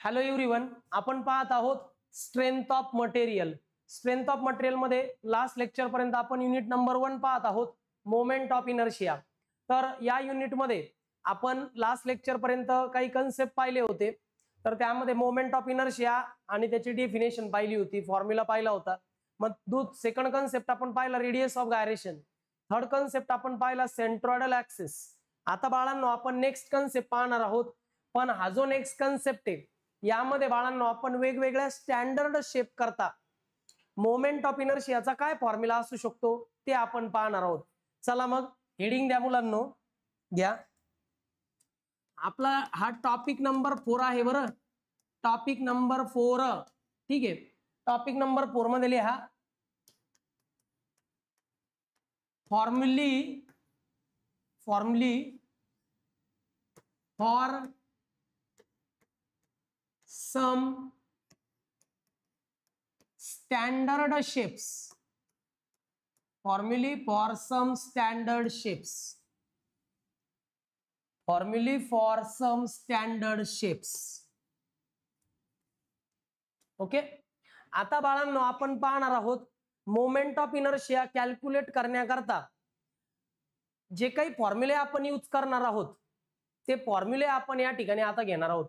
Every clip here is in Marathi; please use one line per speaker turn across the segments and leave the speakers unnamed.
हॅलो एव्हरीवन, आपण पाहत आहोत strength of material. Strength of material मध्ये लास्ट लेक्चर पर्यंत आपण युनिट नंबर 1 पाहत आहोत, मोमेंट ऑफ इनर्शिया. तर या युनिट मध्ये आपण लास्ट लेक्चर पर्यंत काही कन्सेप्ट पाहिले होते. तर त्यामध्ये मोमेंट ऑफ इनर्शिया आणि त्याची डेफिनेशन पाहिली होती, फॉर्म्युला पाहिला होता. मग सेकंड कन्सेप्ट आपण पाहिला radius of gyration. Third concept आपण पाहिला सेंट्रॉइडल ऍक्सिस. आता बाळांनो आपण नेक्स्ट कन्सेप्ट पाहणार आहोत. पण हा जो नेक्स्ट कन्सेप्ट आहे यामध्ये बाळांनो आपण वेगवेगळ्या स्टँडर्ड शेप करता मोमेंट ऑफ इनर्शियाचा काय फॉर्म्युला असू शकतो ते आपण पाहणार आहोत. चला मग हेडिंग द्या मुलांनो, घ्या. आपला हा टॉपिक नंबर 4 आहे बरं, टॉपिक नंबर 4. ठीक आहे, टॉपिक नंबर 4 मध्ये लिहा फॉर्म्युली for some standard shapes. Formulae for some standard shapes. Formulae for some standard shapes. Okay, आता बाळांनो आपण पाहणार आहोत मोमेंट ऑफ इनर्शिया कॅल्क्युलेट करण्याकरता जे काही फॉर्म्युले आपण यूज करणार आहोत ते फॉर्म्युले आपण या ठिकाणी आता घेणार आहोत.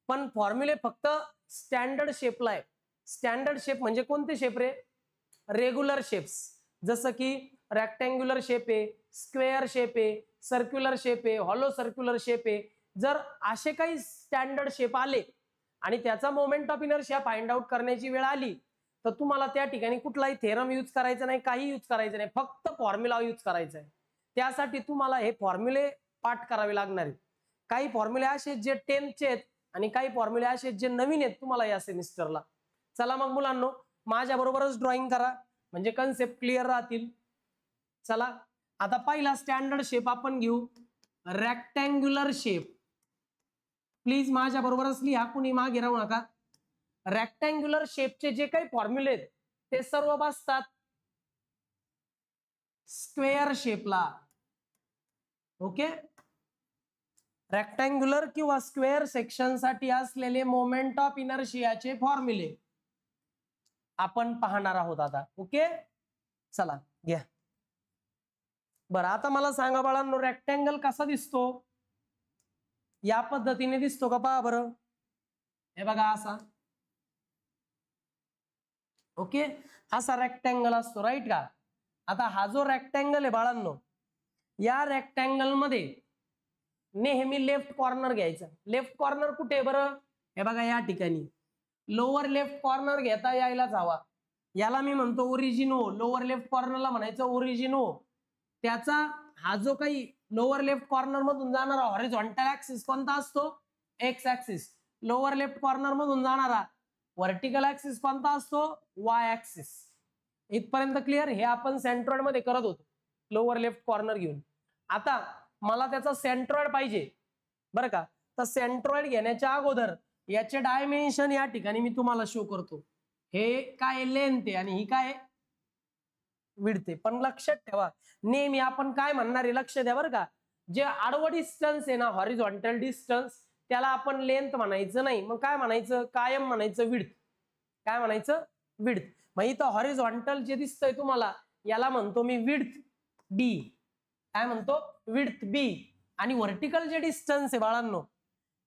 पण फॉर्म्युले फक्त स्टँडर्ड शेपला आहे. स्टँडर्ड शेप म्हणजे कोणते शेप रे? रेग्युलर शेप्स, जसं की रेक्टँग्युलर शेप आहे, स्क्वेअर शेप आहे, सर्क्युलर शेप आहे, हॉलो सर्क्युलर शेप आहे. जर असे काही स्टँडर्ड शेप आले आणि त्याचा moment of inertia find out करण्याची वेळ आली तर तुम्हाला त्या ठिकाणी कुठलाही थेरम यूज करायचा नाही, काही यूज करायचं नाही, फक्त फॉर्म्युला यूज करायचा आहे. त्यासाठी तुम्हाला हे फॉर्म्युले पाठ करावे लागणार आहेत. काही फॉर्म्युले असे जे 10th आहेत आणि काही फॉर्म्युले असे जे नवीन आहेत तुम्हाला या सेमिस्टरला. चला मग मुलांनो माझ्या बरोबरच ड्रॉइंग करा म्हणजे कन्सेप्ट क्लिअर राहतील. चला आता पहिला स्टँडर्ड शेप आपण घेऊ, रेक्टँग्युलर शेप. प्लीज माझ्या बरोबरच लिहा, कुणी मागे राहू नका. रेक्टँग्युलर शेपचे जे काही फॉर्म्युले आहेत ते सर्व बसतात स्क्वेअर शेपला. ओके, रेक्टँग्युलर किंवा स्क्वेअर सेक्शन साठी असलेले मोमेंट ऑफ इनर्शियाचे फॉर्म्युले आपण पाहणार आहोत आता. ओके, चला घ्या. बरं आता मला सांगा बाळांनो, रेक्टँगल कसा दिसतो? या पद्धतीने दिसतो का? पहा बरं, हे बघा असा. ओके, असा रेक्टँगल असतो, राईट का? आता हा जो रेक्टँगल आहे बाळांनो, या रेक्टँगल मध्ये नेहमी लेफ्ट कॉर्नर घ्यायचा. लेफ्ट कॉर्नर कुठे आहे बरं? हे बघा या ठिकाणी लोअर लेफ्ट कॉर्नर घेता यायलाच हवा. याला मी म्हणतो ओरिजिनो. लोअर लेफ्ट कॉर्नरला म्हणायचं ओरिजिनो. त्याचा हा जो काही लोअर लेफ्ट कॉर्नर मधून जाणारा हॉरिझॉन्टल ऍक्सिस कोणता असतो? X axis. Lower left corner मधून जाणारा व्हर्टिकल ऍक्सिस कोणता असतो? Y axis. इथपर्यंत क्लिअर? हे आपण सेंट्रॉइड मध्ये करत होतो, लोअर लेफ्ट कॉर्नर घेऊन. आता मला त्याचा सेंट्रॉइड पाहिजे बरं का. तर सेंट्रॉइड घेण्याच्या अगोदर याचे डायमेन्शन या ठिकाणी मी तुम्हाला शो करतो. हे काय लेंथ आहे आणि ही काय विड्थ आहे. पण लक्षात ठेवा नेहमी आपण काय म्हणणार आहे, लक्ष द्या बरं का. जे आडवं डिस्टन्स आहे ना, हॉरिझॉन्टल डिस्टन्स, त्याला आपण लेंथ म्हणायचं नाही. मग काय म्हणायचं? कायम म्हणायचं विड्थ. काय म्हणायचं? विड्थ. मग इथं हॉरिझॉन्टल जे दिसतंय तुम्हाला याला म्हणतो मी विड्थ बी. काय म्हणतो? विड्थ बी. आणि व्हर्टिकल जे डिस्टन्स आहे बाळांनो,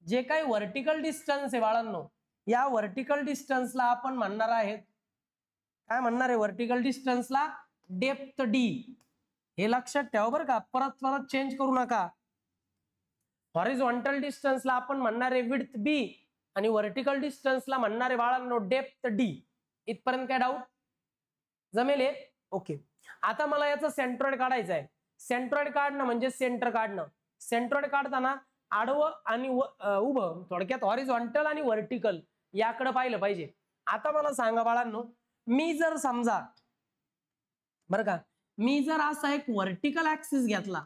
जे काही व्हर्टिकल डिस्टन्स आहे बाळांनो, या व्हर्टिकल डिस्टन्सला आपण म्हणणार आहेत, काय म्हणणार आहे? व्हर्टिकल डिस्टन्सला डेप्थ डी. हे लक्षात ठेवा बरं का, परत परत चेंज करू नका. हॉरिझॉन्टल डिस्टन्सला आपण म्हणणार आहे विड्थ बी आणि व्हर्टिकल डिस्टन्सला म्हणणार आहे बाळांनो डेप्थ डी. इथपर्यंत काय डाऊट? जमेल? ओके. आता मला याचा सेंट्रॉइड काढायचा आहे. सेंट्रॉइड काढणं म्हणजे सेंटर काढणं. सेंट्रॉइड काढताना आडवं आणि उभं, थोडक्यात हॉरिझॉन्टल आणि व्हर्टिकल याकडे पाहिलं पाहिजे. आता मला सांगा बाळांनो, मी जर समजा बरं का, मी जर असा एक व्हर्टिकल ऍक्सिस घेतला,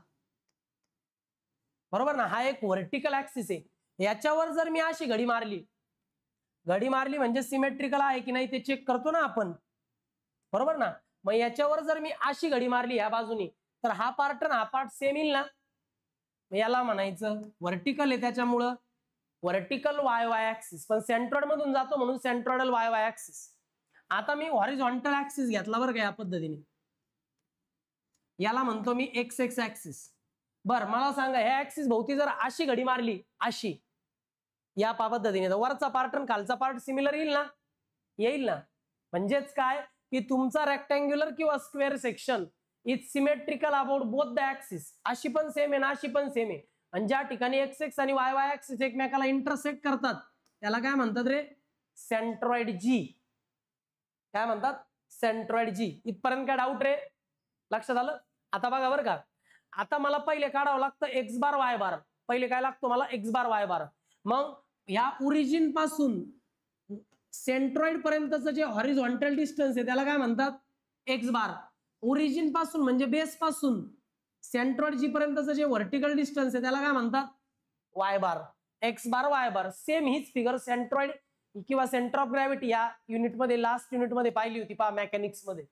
बरोबर ना, हा एक व्हर्टिकल ऍक्सिस आहे, याच्यावर जर मी अशी घडी मारली म्हणजे सिमेट्रिकल आहे की नाही ते चेक करतो ना आपण, बरोबर ना. मग याच्यावर जर मी अशी घडी मारली ह्या बाजूनी तर हा पार्ट ना हा पार्ट सेम येईल ना. याला म्हणायचं व्हर्टिकल आहे त्याच्यामुळं व्हर्टिकल वाय वाय ऍक्सिस, पण सेंट्रॉइड मधून जातो म्हणून सेंट्रॉइडल वाय वाय ऍक्सिस. आता मी हॉरिझॉन्टल ऍक्सिस घेतला बरं का या पद्धतीने, याला म्हणतो मी एक्स एक्स ऍक्सिस. बर मला सांगा ह्या ऍक्सिस भोवती जर अशी घडी मारली अशी या पद्धतीने, तर वरचा पार्ट आणि खालचा पार्ट सिमिलर येईल ना, येईल ना. म्हणजेच काय की तुमचा रेक्टँग्युलर किंवा square section is symmetrical about both the axis. अशी पण सेम आहे ना अशी पण सेम आहे. आणि ज्या ठिकाणी एक्स एक्स आणि वाय वाय ऍक्सिस एकमेकाला इंटरसेक्ट करतात त्याला काय म्हणतात रे, सेंट्रॉइड जी. काय म्हणतात, सेंट्रॉइड जी. इथपर्यंत काय डाऊट रे, लक्षात आलं. आता बघा बरं का, आता मला पहिले काढावं लागतं एक्स बार वाय बार. पहिले काय लागतो मला, एक्स बार वाय बार. मग या ओरिजिन पासून सेंट्रॉइड पर्यंतचं जे हॉरिझॉन्टल डिस्टन्स आहे त्याला काय म्हणतात, एक्स बार. ओरिजिन पासून म्हणजे बेस पासून सेंट्रॉइड जी पर्यंतचं जे व्हर्टिकल डिस्टन्स आहे त्याला काय म्हणतात, वाय बार. एक्स बार वाय बार. सेम हीच फिगर सेंट्रॉइड किंवा सेंटर ऑफ ग्रॅव्हिटी या युनिटमध्ये लास्ट युनिटमध्ये पाहिली होती पहा मेकॅनिक्स मध्ये.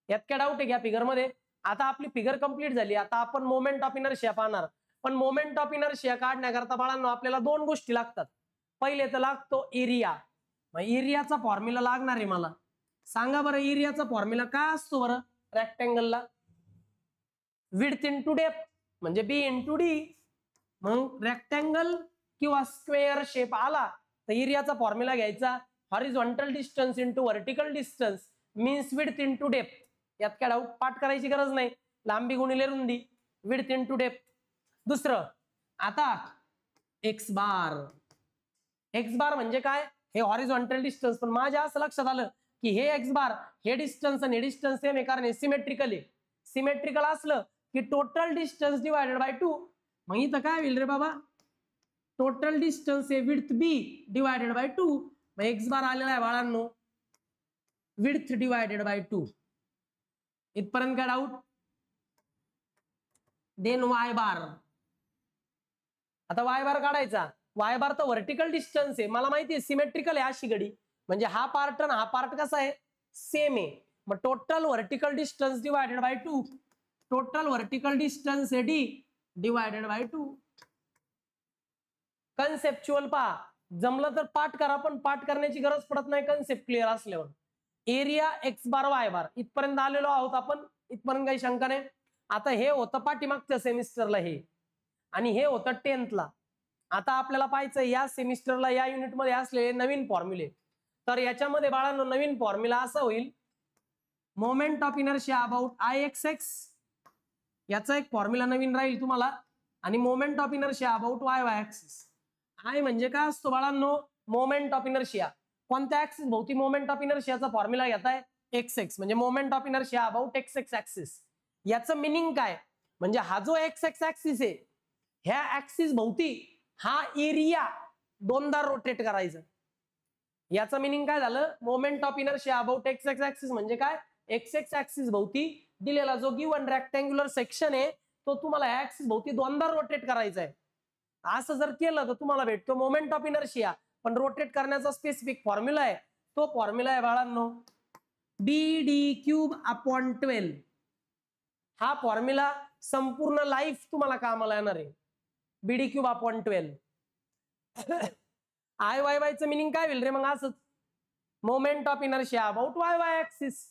यात काय डाऊट आहे या फिगर मध्ये. आता आपली फिगर कंप्लीट झाली. आता आपण मोमेंट ऑफ इनर्शिया पाहणार. पण मोमेंट ऑफ इनर्शिया काढण्याकरता बाळांनो आपल्याला दोन गोष्टी लागतात. पहिले तर लागतो एरिया. मग एरियाचा फॉर्म्युला लागणार आहे मला. सांगा बरं एरियाचा फॉर्म्युला काय असतो बरं रेक्टँगलला, विड्थ इंटू डेप्थ म्हणजे बी इंटू डी. मग रेक्टँगल किंवा स्क्वेअर शेप आला तर एरियाचा फॉर्म्युला घ्यायचा, horizontal distance into vertical distance means width into depth. यात काय डाऊट, पाठ करायची गरज नाही. लांबी गुणिले रुंदी, विड्थ इंटू डेप्थ. दुसरं आता एक्स बार. एक्स बार म्हणजे काय, हे हॉरिझॉन्टल डिस्टन्स. पण माझ्या असं लक्षात आलं की हे एक्स बार हे डिस्टन्स आणि हे डिस्टन्स सेम आहे कारण हे सिमेट्रिकल आहे. सिमेट्रिकल असलं की टोटल डिस्टन्स डिवायडेड बाय 2. मग इथं काय होईल रे बाबा, टोटल डिस्टन्स आहे विड्थ बी डिवायडेड बाय 2. मग एक्स बार आलेला आहे बाळांनो विड्थ डिवायडेड बाय 2. इथपर्यंत काय डाऊट. देन वाय बार. आता वाय बार काढायचा. वाय बार तर व्हर्टिकल डिस्टन्स आहे, मला माहिती आहे सिमेट्रिकल आहे अशी घडी. म्हणजे हा पार्ट आणि हा पार्ट कसा आहे, सेम आहे. मग total vertical distance divided by 2. Total vertical distance आहे डी डिवायडेड बाय 2. कन्सेप्च्युअल पहा, जमलं तर पाठ करा पण पाठ करण्याची गरज पडत नाही कन्सेप्ट क्लिअर असल्यावर. एरिया एक्स बार वाय बार इथपर्यंत आलेलो आहोत आपण, इथपर्यंत काही शंका नाही. आता हे होतं पाठीमागच्या सेमिस्टरला हे, आणि हे होतं 10th ला. आता आपल्याला पाहायचं या सेमिस्टरला या युनिटमध्ये असलेले नवीन फॉर्म्युले. तर याच्यामध्ये बाळांनो नवीन फॉर्म्युला असा होईल, moment of inertia about I x x याचा एक फॉर्म्युला नवीन राहील तुम्हाला, आणि moment of inertia about Y Y axis. I म्हणजे काय असतो बाळांनो, मोमेंट ऑफ इनर्शिया. कोणत्या ऍक्सिस भोवती मोमेंट ऑफ इनर्शियाचा फॉर्म्युला घेताय, एक्स एक्स म्हणजे moment of inertia about x X axis. याचं मिनिंग काय, म्हणजे हा जो एक्स एक्स ऍक्सिस आहे ह्या ऍक्सिस भोवती हा एरिया दोनदा रोटेट करायचं. याचं मिनिंग काय झालं, moment of inertia about x X axis म्हणजे काय, एक्स एक्स ऍक्सिस भोवती दिलेला जो गिवन रेक्टँग्युलर सेक्शन आहे तो तुम्हाला ऍक्सिस भोवती दोनदा रोटेट करायचा आहे. असं जर केलं तर तुम्हाला भेटतो मोमेंट ऑफ इनर्शिया. पण रोटेट करण्याचा स्पेसिफिक फॉर्म्युला आहे, तो फॉर्म्युला आहे बाळांनो बी डी क्यूब अपॉन 12. हा फॉर्म्युला संपूर्ण लाईफ तुम्हाला कामाला येणार आहे, BD cube upon 12. I Y वायचं मिनिंग काय होईल रे मग, असंच moment of inertia about Y Y axis.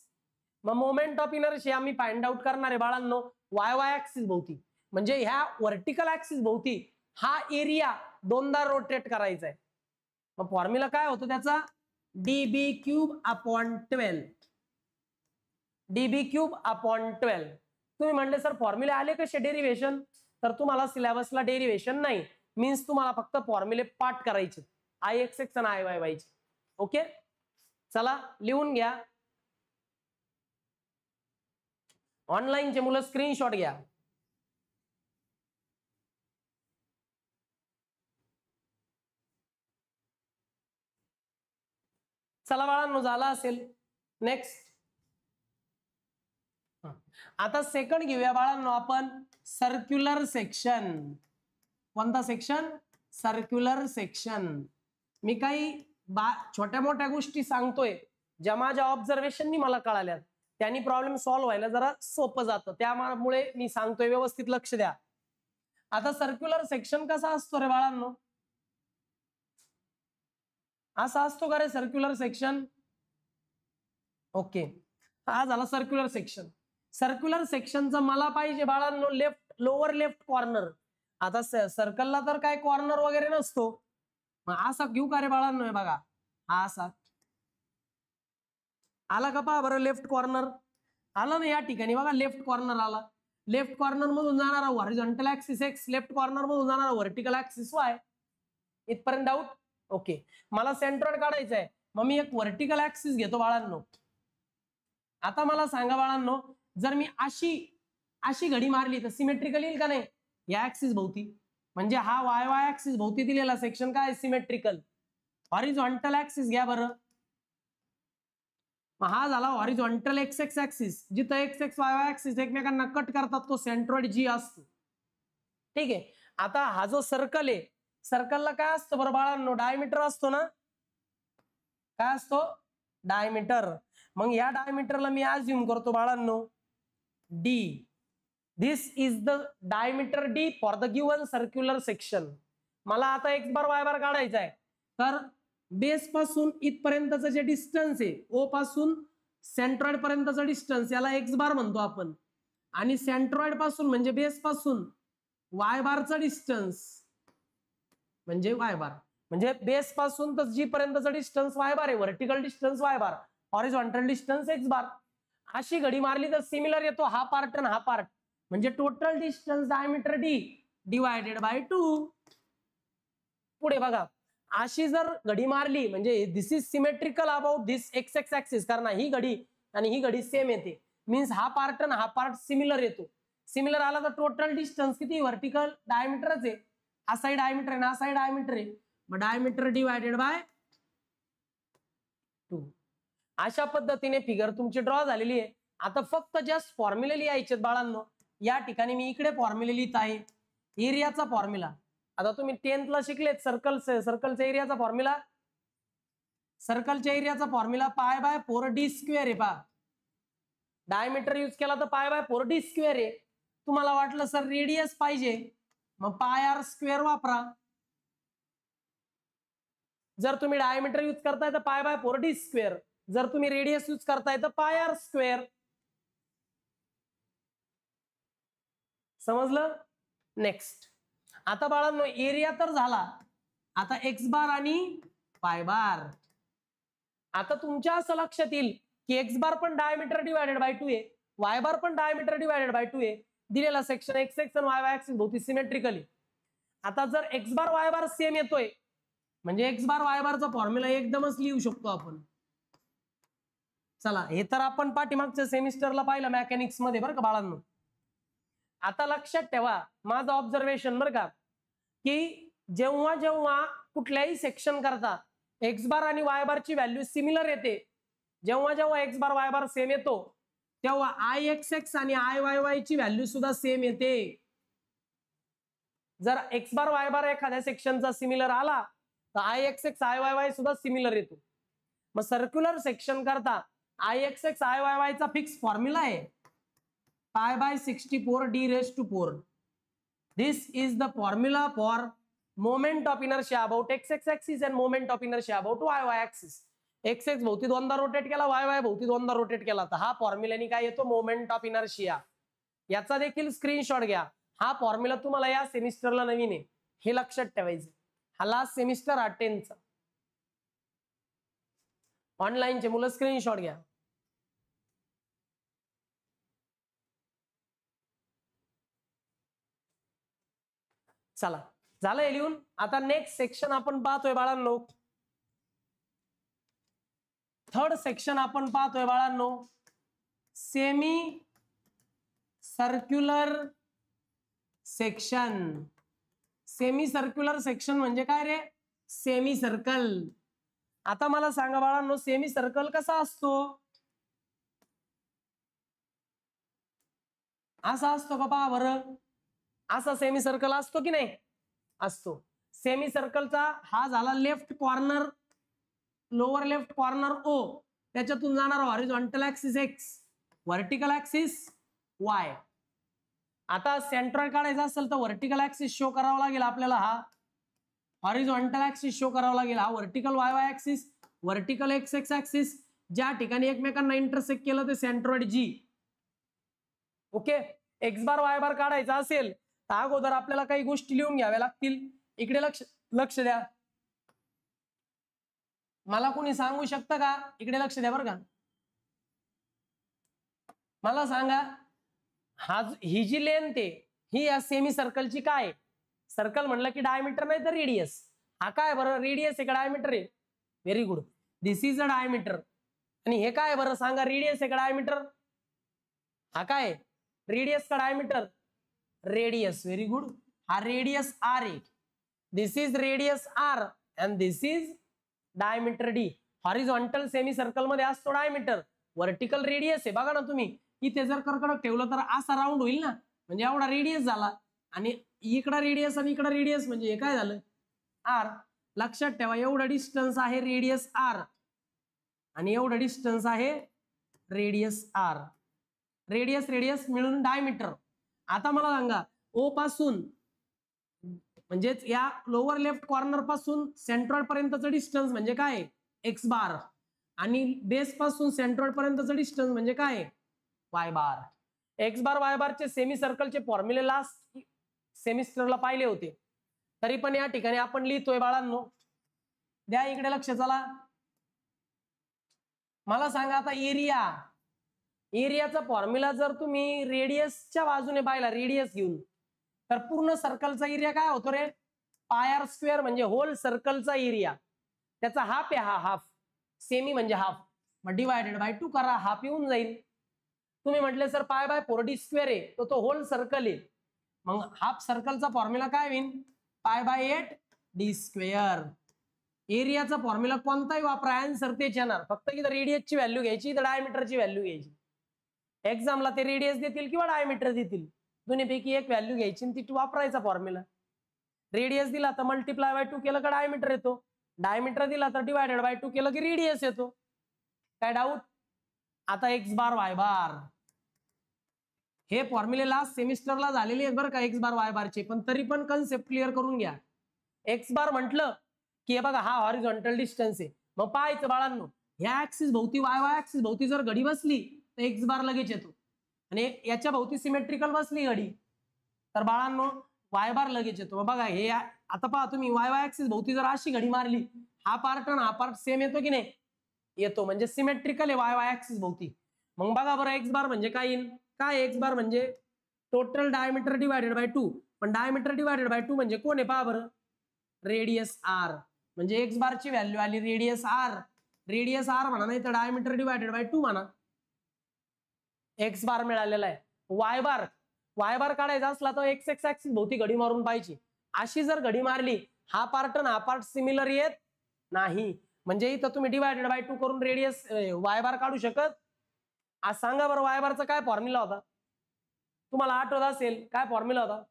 मग मोमेंट ऑफ इनर्शिया मी फाइंड आउट करणार आहे बाळांनो वाय वाय ऍक्सिस भोवती, म्हणजे ह्या व्हर्टिकल ऍक्सिस भोवती हा एरिया दोनदा रोटेट करायचा आहे. मग फॉर्म्युला काय होतो त्याचा, डी बी क्यूब अपॉन 12. डी बी क्यूब अपॉन 12. तुम्ही म्हणले सर फॉर्म्युले आले कसे डेरिव्हेशन, तर तुम्हाला सिलेबसला डेरिव्हेशन नाही, मीन्स तुम्हाला फक्त फॉर्म्युले पाठ करायचे आय एक्स एक्स आणि आय वाय वाय चे. ओके चला लिहून घ्या. ऑनलाईनचे मुलं स्क्रीनशॉट घ्या. चला बाळांनो झाला असेल. नेक्स्ट आता सेकंड घेऊया बाळांनो आपण, सर्क्युलर सेक्शन. कोणता सेक्शन, सर्क्युलर सेक्शन. मी काही छोट्या मोठ्या गोष्टी सांगतोय ज्या माझ्या ऑब्झर्वेशननी मला कळाल्यात, त्यांनी प्रॉब्लेम सॉल्व्ह व्हायला जरा सोपं जातं, त्यामुळे मी सांगतोय, व्यवस्थित लक्ष द्या. आता सर्क्युलर सेक्शन कसा असतो रे बाळांनो, असा असतो का रे सर्क्युलर सेक्शन? ओके, हा झाला सर्क्युलर सेक्शन. सर्क्युलर सेक्शनचं मला पाहिजे बाळांनो लेफ्ट, लोअर लेफ्ट कॉर्नर. आता सर्कलला तर काय कॉर्नर वगैरे नसतो, मग असा घेऊ का रे बाळांनो? हे बघा, हा असा आला का? पहा बरं, लेफ्ट कॉर्नर आला ना या ठिकाणी. बघा लेफ्ट कॉर्नर आला. लेफ्ट कॉर्नर मधून जाणारा horizontal axis x, left corner मधून जाणारा व्हर्टिकल ऍक्सिस वाय. इथपर्यंत डाऊट? ओके. मला सेंट्रॉइड काढायचं आहे, मग मी एक व्हर्टिकल ऍक्सिस घेतो बाळांनो. आता मला सांगा बाळांनो, जर मी अशी घडी मारली तर सिमेट्रिकल येईल का नाही या ऍक्सिस भोवती? म्हणजे हा वाय वाय ऍक्सिस भोवती दिलेला सेक्शन काय सिमेट्रिकल. हॉरिझॉन्टल ऍक्सिस घ्या बरं. हा झाला हॉरिझॉन्टल एक्स एक्स ऍक्सिस. जिथं x x Y Y axis एकमेकांना कट करतात तो सेंट्रॉइड जी असतो. ठीक आहे. आता हा जो सर्कल आहे, सर्कलला काय असतं बरं बाळांनो? डायमीटर असतो ना. काय असतो? डायमीटर. मग या डायमीटरला मी अज्युम करतो बाळांनो D. This is the diameter D for the given circular section. मला आता एक्स बार वाय बार काढायचा आहे, तर बेस पासून इथपर्यंतचं जे डिस्टन्स आहे, ओ पासून सेंट्रॉइड पर्यंतचं डिस्टन्स, याला एक्स बार म्हणतो आपण. आणि सेंट्रॉइड पासून म्हणजे बेस पासून वाय बारचं डिस्टन्स म्हणजे वाय बार. म्हणजे बेस पासून तर जी पर्यंतचं डिस्टन्स वाय बार आहे, व्हर्टिकल डिस्टन्स वाय बार, हॉरिझॉन्टल डिस्टन्स एक्स बार. अशी घडी मारली तर सिमिलर येतो हा पार्ट आणि हा पार्ट, म्हणजे total distance diameter D divided by 2. पुढे बघा, अशी जर घडी मारली म्हणजे this is symmetrical about this X X axis, कारण ही घडी आणि ही घडी सेम येते. मीन्स हा पार्ट आणि हा पार्ट सिमिलर येतो. सिमिलर आला तर टोटल डिस्टन्स किती? व्हर्टिकल डायमीटरच आहे. असाही डायमीटर आहे ना, असाही डायमीटर आहे, मग डायमीटर डिवायडेड बाय 2. अशा पद्धतीने फिगर तुमची ड्रॉ झालेली आहे. आता फक्त जस्ट फॉर्म्युले लिहायचे बाळांनो. या ठिकाणी मी इकडे फॉर्म्युले लिहित आहे. एरियाचा फॉर्म्युला आता तुम्ही 10th ला शिकलेत. सर्कलच्या एरियाचा फॉर्म्युला, सर्कलच्या एरियाचा formula pi by 4d square आहे. पहा, डायमीटर यूज केला तर पाय बाय 4d स्क्वेअर आहे. तुम्हाला वाटलं सर रेडियस पाहिजे, मग पाय आर स्क्वेअर वापरा. जर तुम्ही डायमीटर यूज करताय तर पाय बाय 4d स्क्वेअर, जर तुम्ही रेडियस यूज करताय तर पाय आर स्क्वेअर. समजलं? नेक्स्ट, आता बाळांनो एरिया तर झाला. आता एक्स बार आणि पाय बार. आता तुमच्या असं लक्षात येईल की एक्स बार पण डायमीटर डिवायडेड बाय 2 आहे, वाय बार पण डायमीटर डिवायडेड बाय 2 आहे. दिलेला सेक्शन एक्स एक्स आणि वाय वाय ऍक्सिस भोवती सिमेट्रिकली. आता जर एक्स बार वाय बार सेम येतोय म्हणजे एक्स बार वाय बारचा फॉर्म्युला एकदमच लिहू शकतो आपण. चला, हे तर आपण पाठीमागच्या सेमिस्टरला पाहिलं मेकॅनिक्स मध्ये बरं का बाळांनो. आता लक्षात ठेवा माझं ऑब्झर्वेशन बरं का, की जेव्हा जेव्हा कुठल्याही सेक्शन करता एक्स बार आणि वाय बारची व्हॅल्यू सिमिलर येते, जेव्हा जेव्हा एक्स बार वाय बार सेम येतो तेव्हा आय एक्स एक्स आणि आय वाय वाय ची व्हॅल्यू सुद्धा सेम येते. जर एक्स बार वाय बार एखाद्या सेक्शनचा सिमिलर आला तर I x X I Y Y सुद्धा सिमिलर येतो. मग सर्क्युलर सेक्शन करता I x X I Y Y चा फिक्स फॉर्म्युला आहे pi by 64d⁴. This is the formula for moment of inertia about x axis and moment of inertia about y axis. x x भोवती दोनदा रोटेट केला, y y भोवती दोनदा रोटेट केला, तर हा फॉर्म्युलाने काय येतो? Moment of inertia. याचा देखील स्क्रीनशॉट घ्या. हा फॉर्म्युला तुम्हाला या सेमिस्टरला नवीन आहे, हे लक्षात ठेवायचं. हा लास्ट सेमिस्टर 10th ऑनलाईनचे मुलं स्क्रीनशॉट घ्या. चला, झालं लिहून. आता नेक्स्ट सेक्शन आपण पाहतोय बाळांनो. थर्ड सेक्शन आपण पाहतोय बाळांनो, semi circular section. Semi circular section म्हणजे काय रे? Semi circle. आता मला सांगा बाळांनो, सेमी सर्कल कसा असतो? असा असतो का? पहा बरं, असा सेमी सर्कल असतो की नाही? असतो. सेमी सर्कलचा हा झाला left corner, lower left corner O, त्याच्यातून जाणार horizontal axis X, vertical axis Y. आता सेंट्रॉइड काढायचा असेल तर व्हर्टिकल ऍक्सिस शो करावा लागेल आपल्याला. हा हॉरिझॉन्टल ऍक्सिस शो करावा लागेल, हा vertical Y Y axis, vertical x X axis, ज्या ठिकाणी एकमेकांना इंटरसेक्ट केलं ते सेंट्रॉइड जी. ओके, एक्स बार वाय बार काढायचा असेल तर अगोदर आपल्याला काही गोष्टी लिहून घ्याव्या लागतील. इकडे लक्ष लक्ष द्या. मला कोणी सांगू शकतं का, इकडे लक्ष द्या बरं का, मला सांगा ही जी लेंथ आहे ही या सेमी सर्कलची काय? सर्कल म्हणलं की डायमीटर नाही तर रेडियस. हा काय बरं, रेडियस आहे का डायमीटर आहे? Very good, this is a diameter. आणि हे काय बरं सांगा, रेडियस आहे का डायमीटर? हा काय, रेडियस का डायमीटर? रेडियस. व्हेरी गुड, हा रेडियस आर आहे. This is radius R and this is diameter D. Horizontal semi circle मध्ये असतो डायमीटर, व्हर्टिकल रेडियस आहे. बघा ना तुम्ही, इथे जर कर्कटक ठेवलं तर असा राऊंड होईल ना, म्हणजे एवढा रेडियस झाला. आणि इकडं रेडियस आणि इकडं रेडियस म्हणजे हे काय झालं, आर. लक्षात ठेवा, एवढं डिस्टन्स आहे रेडियस आर आणि एवढं डिस्टन्स आहे रेडियस आर. रेडियस रेडियस मिळून डायमीटर. आता मला सांगा, ओ पासून म्हणजेच या लोअर लेफ्ट कॉर्नर पासून सेंट्रॉइड पर्यंतचं डिस्टन्स म्हणजे काय, एक्स बार. आणि बेस पासून सेंट्रॉइड पर्यंतचं डिस्टन्स म्हणजे काय, वाय बार. एक्स बार वाय बारचे सेमी सर्कलचे फॉर्म्युले लास्ट सेमिस्टरला पाहिले होते, तरी पण या ठिकाणी आपण लिहितोय बाळांनो. द्या इकडे लक्ष. चला मला सांगा आता एरिया. एरियाचा फॉर्म्युला जर तुम्ही रेडियसच्या बाजूने पाहिला, रेडियस घेऊन, तर पूर्ण सर्कलचा एरिया काय होतो रे, पाय आर स्क्वेअर म्हणजे होल सर्कलचा एरिया. त्याचा हाफ आहे, हा हाफ. सेमी म्हणजे हाफ, मग डिवायडेड बाय 2 करा, हाफ येऊन जाईल. तुम्ही म्हटले सर पाय बाय 4d स्क्वेअर आहे, तो होल सर्कल आहे, मग हाफ सर्कलचा फॉर्म्युला काय होईल, pi by 8d square. एरियाचा formula कोणताही वापरा, आन्सर तेच येणार. फक्त इथं रेडियसची व्हॅल्यू घ्यायची, तर डायमीटरची व्हॅल्यू घ्यायची. एक्झामला ते रेडियस देतील किंवा डायमीटर देतील, दोन्हीपैकी एक व्हॅल्यू घ्यायची आणि ती वापरायचा फॉर्म्युला. रेडियस दिला तर मल्टिप्लाय बाय 2 केलं का डायमीटर येतो, डायमीटर दिला तर डिवायडेड बाय 2 केलं की रेडियस येतो. काय डाऊट? आता एक्स बार वाय बार हे फॉर्म्युले लास्ट सेमिस्टरला झालेले आहेत बरं का, एक्स बार वाय बारचे, पण तरी पण कन्सेप्ट क्लिअर करून घ्या. एक्स बार म्हटलं की हे बघा, हा हॉरिझॉन्टल डिस्टन्स आहे. मग पाहायचं बाळांनो, ह्या ऍक्सिस भोवती वाय वाय ऍक्सिस भोवती जर घडी बसली तर एक्स बार लगेच येतो, आणि याच्या भोवती सिमेट्रिकल बसली घडी तर बाळांनो वाय बार लगेच येतो. बघा हे आता पहा तुम्ही, वाय वाय ऍक्सिस भोवती जर अशी घडी मारली, हा पार्ट आणि हा पार्ट सेम येतो की नाही, येतो, म्हणजे सिमेट्रिकल आहे वाय वाय ऍक्सिस भोवती. मग बघा बरं, एक्स बार म्हणजे काय येईल, काय एक्स बार म्हणजे टोटल डायमीटर डिवायडेड बाय 2. पण डायमीटर डिवायडेड बाय 2 म्हणजे कोण आहे पहा बरं, रेडियस आर. म्हणजे एक्स बारची व्हॅल्यू आली रेडियस आर. रेडियस आर म्हणा, नाही तर डायमीटर डिवायडेड बाय 2 म्हणा. एक्स बार मिळालेला आहे. वाय बार, वाय बार काढायचा असला तर एक्स एक्स ऍक्सिस भोवती घडी मारून पाहिजे. अशी जर घडी मारली, हा पार्ट आणि हा पार्ट सिमिलर येत नाही, म्हणजे इथं तुम्ही डिवायडेड बाय 2 करून रेडियस वाय बार काढू शकत. आज सांगा बरं, वाय बारचा काय फॉर्म्युला होता, तुम्हाला आठवत असेल काय फॉर्म्युला होता?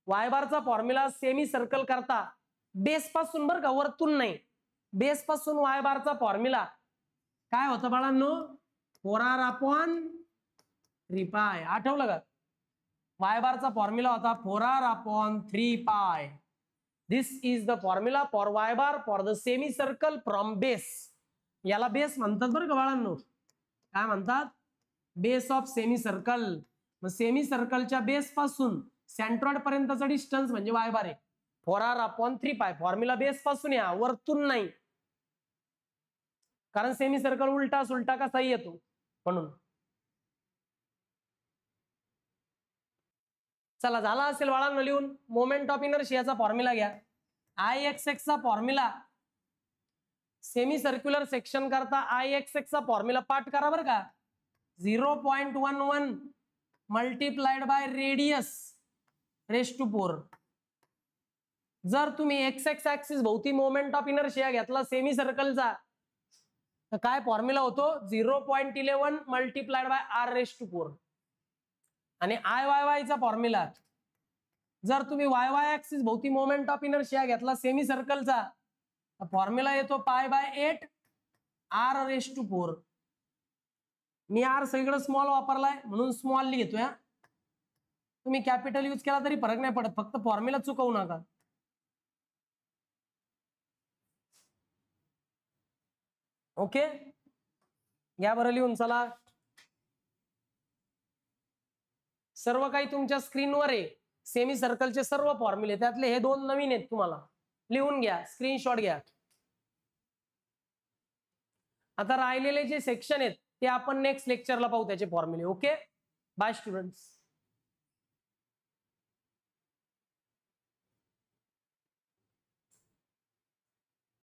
वाय बारचा फॉर्म्युला सेमी सर्कल करता बेस पासून बरं का, वरतून नाही, बेस पासून वाय बारचा फॉर्म्युला काय होता बाळांनो, 4r/3 पाय. आठवलं का? वाय बारचा फॉर्म्युला होता 4r/3 pi. This is the formula for Y bar for the semi circle from base. याला बेस म्हणतात बरं का बाळांनो, काय म्हणतात, बेस ऑफ सेमी सर्कल. मग सेमी सर्कलच्या बेस पासून सेंट्रॉइड पर्यंतचा डिस्टन्स म्हणजे वाय बार आहे, 4r/3 पाय. फॉर्म्युला बेस पासून या, वरतून नाही, कारण सेमी सर्कल उलटा सुलटा कसाही येतो म्हणून. चला झाला असेल बाळांनो लिहून. मोमेंट ऑफ इनर्शियाचा फॉर्म्युला घ्या. Ixx चा फॉर्म्युला सेमी सर्क्युलर सेक्शन करता Ixx चा फॉर्म्युला पाठ करा बरं का, 0.11 multiplied by radius raise to 4. जर तुम्ही एक्स एक्स ऍक्सिस भोवती मोमेंट ऑफ इनर्शिया घेतला सेमी सर्कलचा, तर काय फॉर्म्युला होतो, 0.11 multiplied by R raise to 4. आणि आय वाय वाय चा फॉर्म्युला, जर तुम्ही वाय वाय ऍक्सिस भोवती मोमेंट ऑफ इनर्शिया घेतला सेमी सर्कलचा, फॉर्म्युला येतो pi by 8 R raise to 4. मी आर सगळीकडे स्मॉल वापरलाय म्हणून स्मॉल लिहितोय. तुम्ही कॅपिटल यूज केला तरी फरक नाही पडत, फक्त फॉर्म्युला चुकवू नका. ओके, घ्या बरं लिहून. चला, सर्व काही तुमच्या स्क्रीनवर आहे. सेमी सर्कलचे सर्व फॉर्म्युले, त्यातले हे 2 नवीन आहेत, तुम्हाला लिहून घ्या, स्क्रीनशॉट घ्या. आता राहिलेले जे सेक्शन आहेत ते आपण नेक्स्ट लेक्चरला पाहू, त्याचे फॉर्म्युले. Okay, by students.